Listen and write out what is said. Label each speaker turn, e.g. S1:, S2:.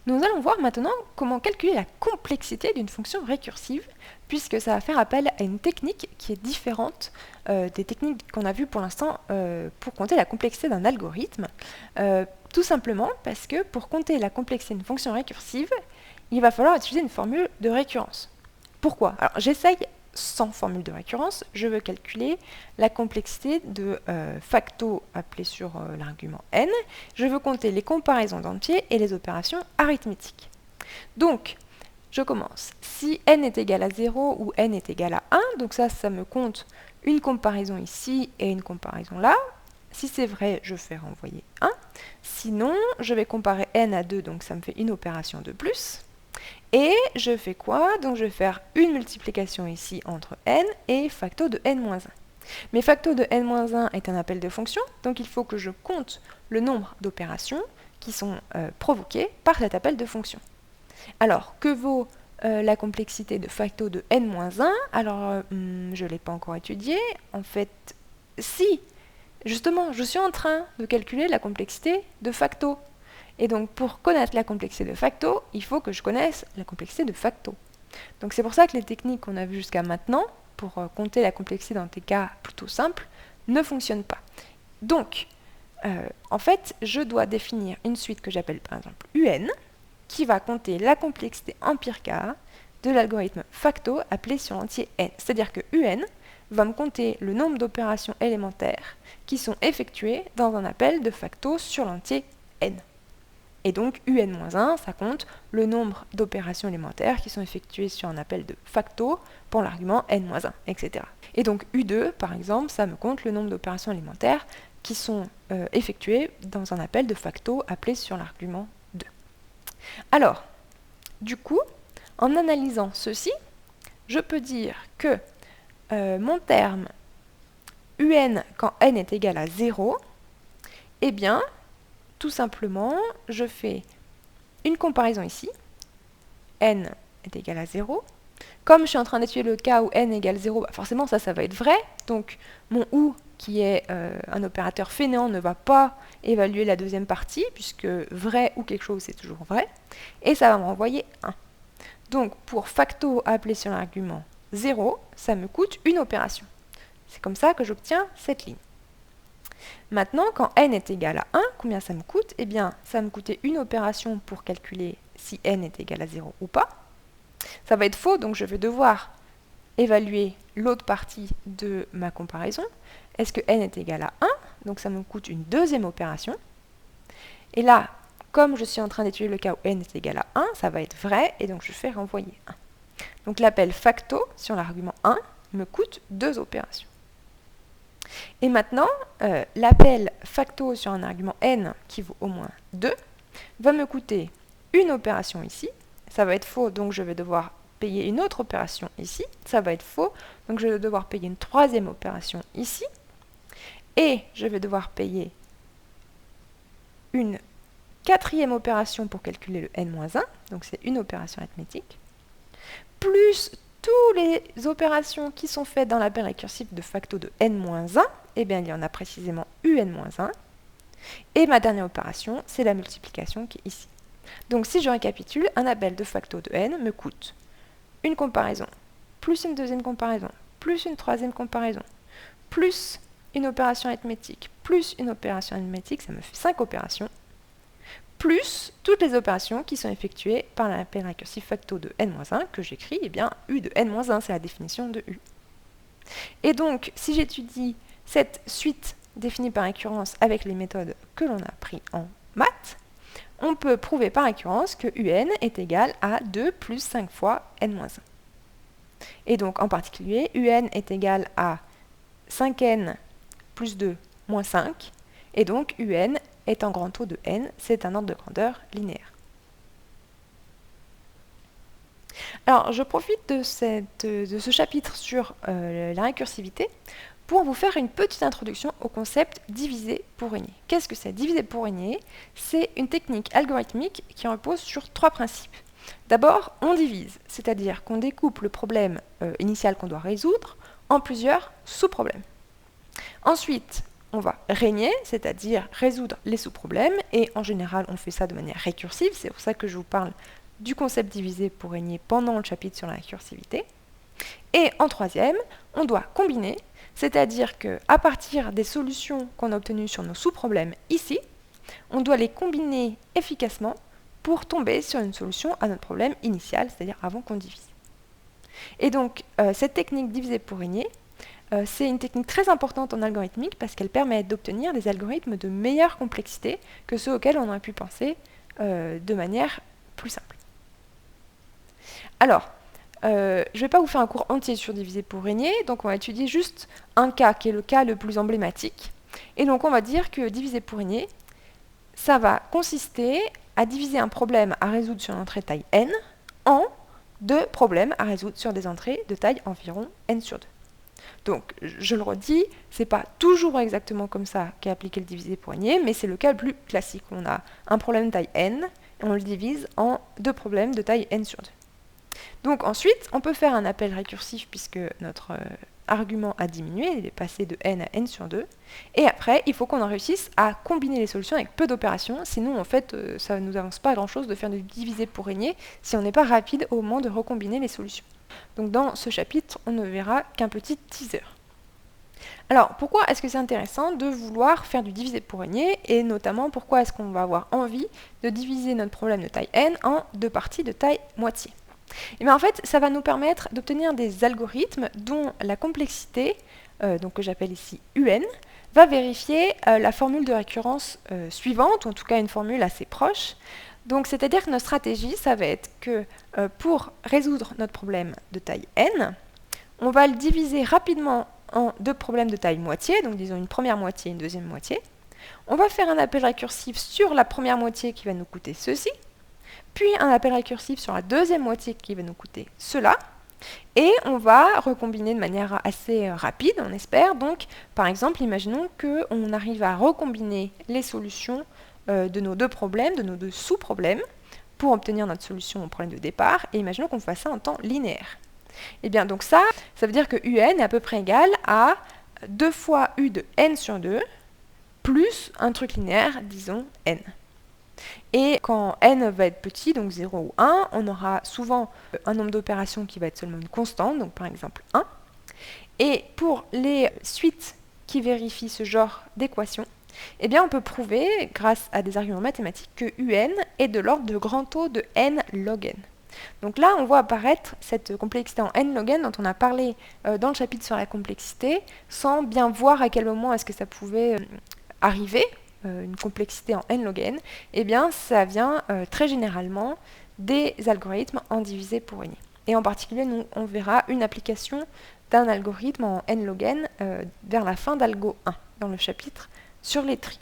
S1: Nous allons voir maintenant comment calculer la complexité d'une fonction récursive, puisque ça va faire appel à une technique qui est différente des techniques qu'on a vues pour l'instant pour compter la complexité d'un algorithme. Tout simplement parce que pour compter la complexité d'une fonction récursive, il va falloir utiliser une formule de récurrence. Pourquoi? Alors j'essaye sans formule de récurrence, je veux calculer la complexité de facto appelé sur l'argument n. Je veux compter les comparaisons d'entiers et les opérations arithmétiques. Donc, je commence. Si n est égal à 0 ou n est égal à 1, donc ça me compte une comparaison ici et une comparaison là. Si c'est vrai, je fais renvoyer 1. Sinon, je vais comparer n à 2, donc ça me fait une opération de plus. Et je fais quoi? Donc je vais faire une multiplication ici entre n et facto de n-1. Mais facto de n-1 est un appel de fonction, donc il faut que je compte le nombre d'opérations qui sont provoquées par cet appel de fonction. Alors, que vaut la complexité de facto de n-1? Alors, je ne l'ai pas encore étudié. En fait, si, justement, je suis en train de calculer la complexité de facto. Et donc, pour connaître la complexité de facto, il faut que je connaisse la complexité de facto. Donc, c'est pour ça que les techniques qu'on a vues jusqu'à maintenant, pour compter la complexité dans des cas plutôt simples, ne fonctionnent pas. Donc, en fait, je dois définir une suite que j'appelle par exemple UN, qui va compter la complexité empirique de l'algorithme facto appelé sur l'entier n. C'est-à-dire que UN va me compter le nombre d'opérations élémentaires qui sont effectuées dans un appel de facto sur l'entier n. Et donc, UN-1, ça compte le nombre d'opérations élémentaires qui sont effectuées sur un appel de facto pour l'argument n-1, etc. Et donc, U2, par exemple, ça me compte le nombre d'opérations élémentaires qui sont effectuées dans un appel de facto appelé sur l'argument 2. Alors, du coup, en analysant ceci, je peux dire que mon terme UN quand n est égal à 0, eh bien, tout simplement, je fais une comparaison ici. N est égal à 0. Comme je suis en train d'étudier le cas où n égale 0, bah forcément ça va être vrai. Donc mon OU, qui est un opérateur fainéant, ne va pas évaluer la deuxième partie, puisque vrai ou quelque chose, c'est toujours vrai. Et ça va me renvoyer 1. Donc pour facto appelé sur l'argument 0, ça me coûte une opération. C'est comme ça que j'obtiens cette ligne. Maintenant, quand n est égal à 1, combien ça me coûte? Eh bien, ça va me coûter une opération pour calculer si n est égal à 0 ou pas. Ça va être faux, donc je vais devoir évaluer l'autre partie de ma comparaison. Est-ce que n est égal à 1? Donc ça me coûte une deuxième opération. Et là, comme je suis en train d'étudier le cas où n est égal à 1, ça va être vrai, et donc je fais renvoyer 1. Donc l'appel facto sur l'argument 1 me coûte 2 opérations. Et maintenant, l'appel facto sur un argument n qui vaut au moins 2 va me coûter une opération ici. Ça va être faux, donc je vais devoir payer une autre opération ici. Ça va être faux, donc je vais devoir payer une troisième opération ici. Et je vais devoir payer une quatrième opération pour calculer le n-1, donc c'est une opération arithmétique, plus toutes les opérations qui sont faites dans l'appel récursif de facto de n-1, eh bien il y en a précisément un-1. Et ma dernière opération, c'est la multiplication qui est ici. Donc si je récapitule, un appel de facto de n me coûte une comparaison, plus une deuxième comparaison, plus une troisième comparaison, plus une opération arithmétique, plus une opération arithmétique, ça me fait 5 opérations, plus toutes les opérations qui sont effectuées par l'appel récursif facto de n-1 que j'écris, eh bien u de n-1, c'est la définition de u. Et donc, si j'étudie cette suite définie par récurrence avec les méthodes que l'on a apprises en maths, on peut prouver par récurrence que un est égal à 2 plus 5 fois n-1. Et donc, en particulier, un est égal à 5n plus 2 moins 5, et donc un est en grand taux de n, c'est un ordre de grandeur linéaire. Alors, je profite de ce chapitre sur la récursivité pour vous faire une petite introduction au concept diviser pour régner. Qu'est-ce que c'est? Diviser pour régner, c'est une technique algorithmique qui repose sur 3 principes. D'abord, on divise, c'est-à-dire qu'on découpe le problème initial qu'on doit résoudre en plusieurs sous-problèmes. Ensuite, on va régner, c'est-à-dire résoudre les sous-problèmes, et en général on fait ça de manière récursive, c'est pour ça que je vous parle du concept diviser pour régner pendant le chapitre sur la récursivité. Et en troisième, on doit combiner, c'est-à-dire qu'à partir des solutions qu'on a obtenues sur nos sous-problèmes ici, on doit les combiner efficacement pour tomber sur une solution à notre problème initial, c'est-à-dire avant qu'on divise. Et donc, cette technique diviser pour régner, c'est une technique très importante en algorithmique parce qu'elle permet d'obtenir des algorithmes de meilleure complexité que ceux auxquels on aurait pu penser de manière plus simple. Alors, je ne vais pas vous faire un cours entier sur diviser pour régner, donc on va étudier juste un cas qui est le cas le plus emblématique. Et donc on va dire que diviser pour régner, ça va consister à diviser un problème à résoudre sur une entrée de taille n en deux problèmes à résoudre sur des entrées de taille environ n sur 2. Donc, je le redis, c'est pas toujours exactement comme ça qu'est appliqué le diviser pour régner, mais c'est le cas le plus classique. On a un problème de taille n, et on le divise en deux problèmes de taille n sur 2. Donc ensuite, on peut faire un appel récursif puisque notre argument a diminué, il est passé de n à n sur 2. Et après, il faut qu'on en réussisse à combiner les solutions avec peu d'opérations, sinon en fait, ça ne nous avance pas grand-chose de faire du diviser pour régner si on n'est pas rapide au moment de recombiner les solutions. Donc dans ce chapitre, on ne verra qu'un petit teaser. Alors, pourquoi est-ce que c'est intéressant de vouloir faire du diviser pour régner, et notamment pourquoi est-ce qu'on va avoir envie de diviser notre problème de taille n en deux parties de taille moitié? Et bien en fait, ça va nous permettre d'obtenir des algorithmes dont la complexité, donc que j'appelle ici UN, va vérifier la formule de récurrence suivante, ou en tout cas une formule assez proche. Donc c'est-à-dire que notre stratégie, ça va être que pour résoudre notre problème de taille n, on va le diviser rapidement en deux problèmes de taille moitié, donc disons une première moitié et une deuxième moitié. On va faire un appel récursif sur la première moitié qui va nous coûter ceci, puis un appel récursif sur la deuxième moitié qui va nous coûter cela, et on va recombiner de manière assez rapide, on espère. Donc, par exemple, imaginons qu'on arrive à recombiner les solutions de nos deux problèmes, de nos deux sous-problèmes, pour obtenir notre solution au problème de départ, et imaginons qu'on fasse ça en temps linéaire. Et bien donc ça veut dire que UN est à peu près égal à 2 fois U de n sur 2, plus un truc linéaire, disons n. Et quand n va être petit, donc 0 ou 1, on aura souvent un nombre d'opérations qui va être seulement une constante, donc par exemple 1. Et pour les suites qui vérifient ce genre d'équation, eh bien on peut prouver, grâce à des arguments mathématiques, que UN est de l'ordre de grand O de n log n. Donc là, on voit apparaître cette complexité en n log n dont on a parlé dans le chapitre sur la complexité, sans bien voir à quel moment est-ce que ça pouvait arriver, une complexité en n log n. Eh bien, ça vient très généralement des algorithmes en divisé pour régner. Et en particulier, nous, on verra une application d'un algorithme en n log n vers la fin d'Algo 1, dans le chapitre sur les tris.